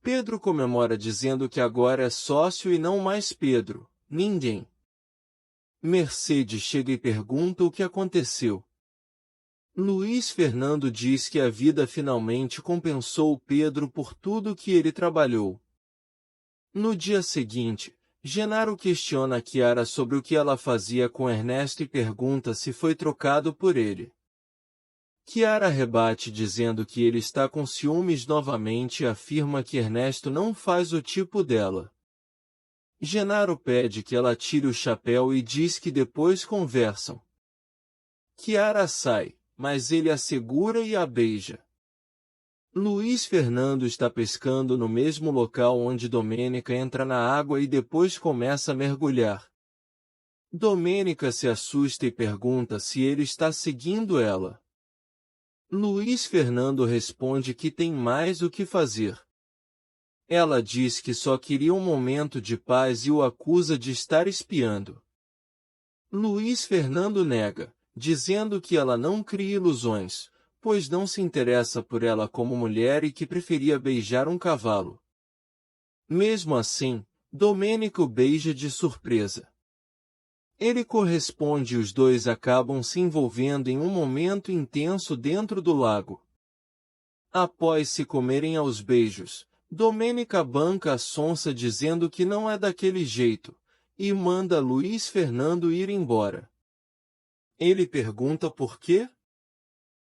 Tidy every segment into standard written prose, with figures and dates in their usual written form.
Pedro comemora dizendo que agora é sócio e não mais Pedro, ninguém. Mercedes chega e pergunta o que aconteceu. Luiz Fernando diz que a vida finalmente compensou Pedro por tudo que ele trabalhou. No dia seguinte, Genaro questiona Chiara sobre o que ela fazia com Ernesto e pergunta se foi trocado por ele. Chiara rebate dizendo que ele está com ciúmes novamente e afirma que Ernesto não faz o tipo dela. Genaro pede que ela tire o chapéu e diz que depois conversam. Chiara sai, mas ele a segura e a beija. Luiz Fernando está pescando no mesmo local onde Domênica entra na água e depois começa a mergulhar. Domênica se assusta e pergunta se ele está seguindo ela. Luiz Fernando responde que tem mais o que fazer. Ela diz que só queria um momento de paz e o acusa de estar espiando. Luiz Fernando nega, dizendo que ela não cria ilusões, pois não se interessa por ela como mulher e que preferia beijar um cavalo. Mesmo assim, Domênica o beija de surpresa. Ele corresponde e os dois acabam se envolvendo em um momento intenso dentro do lago. Após se comerem aos beijos, Domênica banca a sonsa dizendo que não é daquele jeito, e manda Luiz Fernando ir embora. Ele pergunta por quê?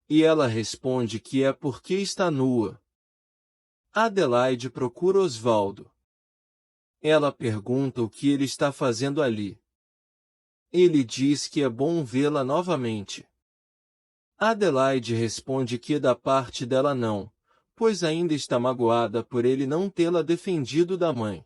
E ela responde que é porque está nua. Adelaide procura Osvaldo. Ela pergunta o que ele está fazendo ali. Ele diz que é bom vê-la novamente. Adelaide responde que da parte dela não, pois ainda está magoada por ele não tê-la defendido da mãe.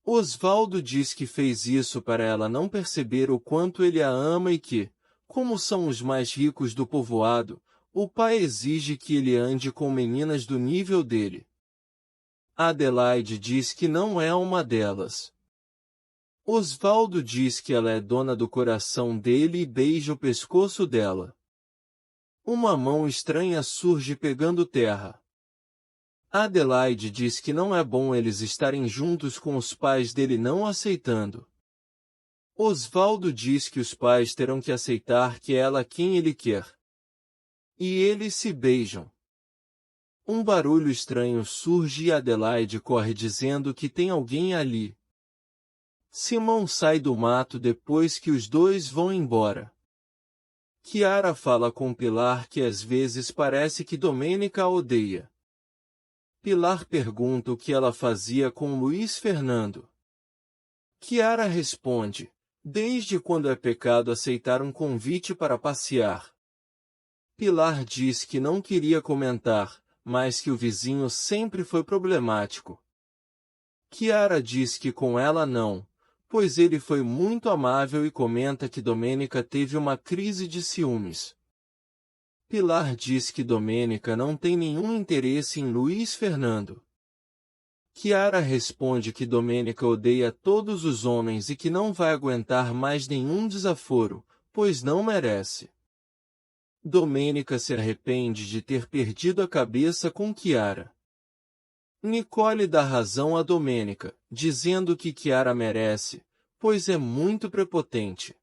Osvaldo diz que fez isso para ela não perceber o quanto ele a ama e que, como são os mais ricos do povoado, o pai exige que ele ande com meninas do nível dele. Adelaide diz que não é uma delas. Osvaldo diz que ela é dona do coração dele e beija o pescoço dela. Uma mão estranha surge pegando terra. Adelaide diz que não é bom eles estarem juntos com os pais dele não aceitando. Osvaldo diz que os pais terão que aceitar que é ela quem ele quer. E eles se beijam. Um barulho estranho surge e Adelaide corre dizendo que tem alguém ali. Simão sai do mato depois que os dois vão embora. Chiara fala com Pilar que às vezes parece que Domênica a odeia. Pilar pergunta o que ela fazia com Luiz Fernando. Chiara responde: desde quando é pecado aceitar um convite para passear? Pilar diz que não queria comentar, mas que o vizinho sempre foi problemático. Chiara diz que com ela não, pois ele foi muito amável e comenta que Domênica teve uma crise de ciúmes. Pilar diz que Domênica não tem nenhum interesse em Luiz Fernando. Chiara responde que Domênica odeia todos os homens e que não vai aguentar mais nenhum desaforo, pois não merece. Domênica se arrepende de ter perdido a cabeça com Chiara. Nicole dá razão a Domênica, dizendo que Chiara merece, pois é muito prepotente.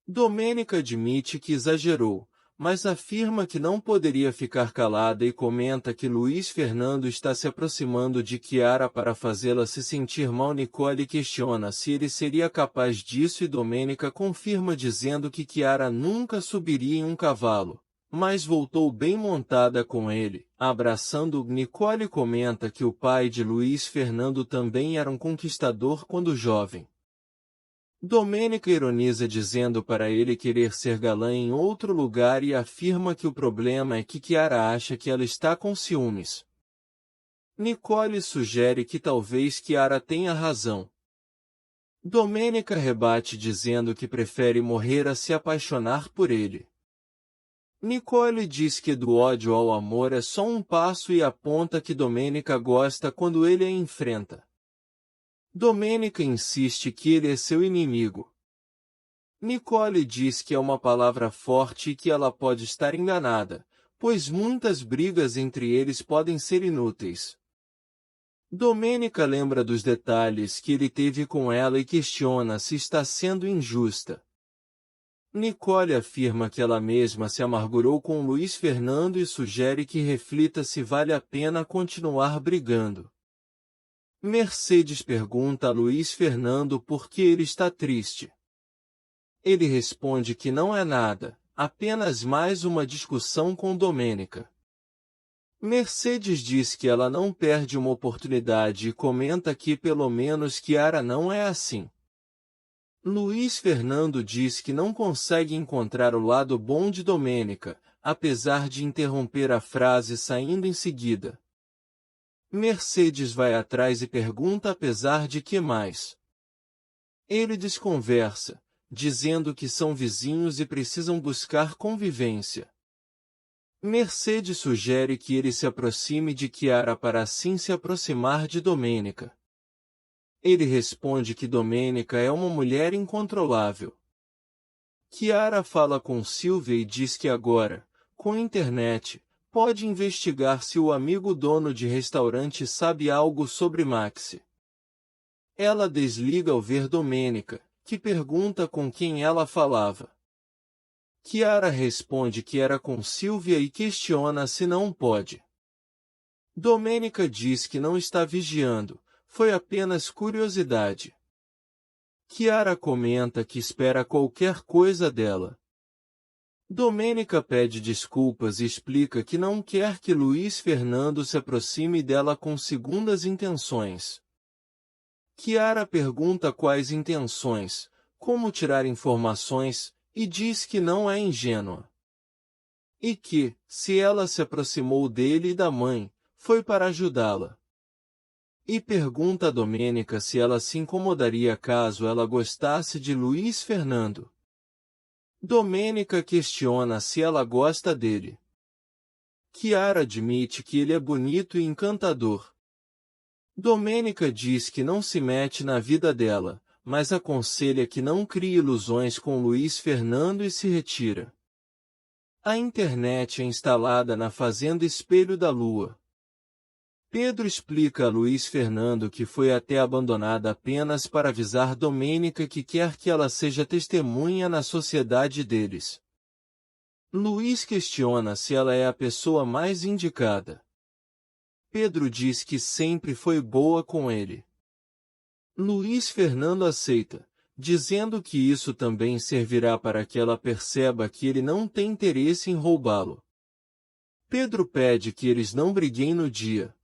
Domênica admite que exagerou, mas afirma que não poderia ficar calada e comenta que Luiz Fernando está se aproximando de Chiara para fazê-la se sentir mal. Nicole questiona se ele seria capaz disso e Domênica confirma dizendo que Chiara nunca subiria em um cavalo, mas voltou bem montada com ele. Abraçando Nicole comenta que o pai de Luiz Fernando também era um conquistador quando jovem. Domênica ironiza dizendo para ele querer ser galã em outro lugar e afirma que o problema é que Chiara acha que ela está com ciúmes. Nicole sugere que talvez Chiara tenha razão. Domênica rebate dizendo que prefere morrer a se apaixonar por ele. Nicole diz que do ódio ao amor é só um passo e aponta que Domênica gosta quando ele a enfrenta. Domênica insiste que ele é seu inimigo. Nicole diz que é uma palavra forte e que ela pode estar enganada, pois muitas brigas entre eles podem ser inúteis. Domênica lembra dos detalhes que ele teve com ela e questiona se está sendo injusta. Nicole afirma que ela mesma se amargurou com Luiz Fernando e sugere que reflita se vale a pena continuar brigando. Mercedes pergunta a Luiz Fernando por que ele está triste. Ele responde que não é nada, apenas mais uma discussão com Domênica. Mercedes diz que ela não perde uma oportunidade e comenta que pelo menos Chiara não é assim. Luiz Fernando diz que não consegue encontrar o lado bom de Domênica, apesar de interromper a frase saindo em seguida. Mercedes vai atrás e pergunta apesar de que mais. Ele desconversa, dizendo que são vizinhos e precisam buscar convivência. Mercedes sugere que ele se aproxime de Chiara para assim se aproximar de Domênica. Ele responde que Domênica é uma mulher incontrolável. Chiara fala com Silvia e diz que agora, com a internet, pode investigar se o amigo dono de restaurante sabe algo sobre Maxi. Ela desliga ao ver Domênica, que pergunta com quem ela falava. Chiara responde que era com Silvia e questiona se não pode. Domênica diz que não está vigiando, foi apenas curiosidade. Chiara comenta que espera qualquer coisa dela. Domênica pede desculpas e explica que não quer que Luiz Fernando se aproxime dela com segundas intenções. Chiara pergunta quais intenções, como tirar informações, e diz que não é ingênua. E que, se ela se aproximou dele e da mãe, foi para ajudá-la. E pergunta a Domênica se ela se incomodaria caso ela gostasse de Luiz Fernando. Domênica questiona se ela gosta dele. Chiara admite que ele é bonito e encantador. Domênica diz que não se mete na vida dela, mas aconselha que não crie ilusões com Luiz Fernando e se retira. A internet é instalada na Fazenda Espelho da Lua. Pedro explica a Luiz Fernando que foi até abandonada apenas para avisar Domênica que quer que ela seja testemunha na sociedade deles. Luiz questiona se ela é a pessoa mais indicada. Pedro diz que sempre foi boa com ele. Luiz Fernando aceita, dizendo que isso também servirá para que ela perceba que ele não tem interesse em roubá-lo. Pedro pede que eles não briguem no dia.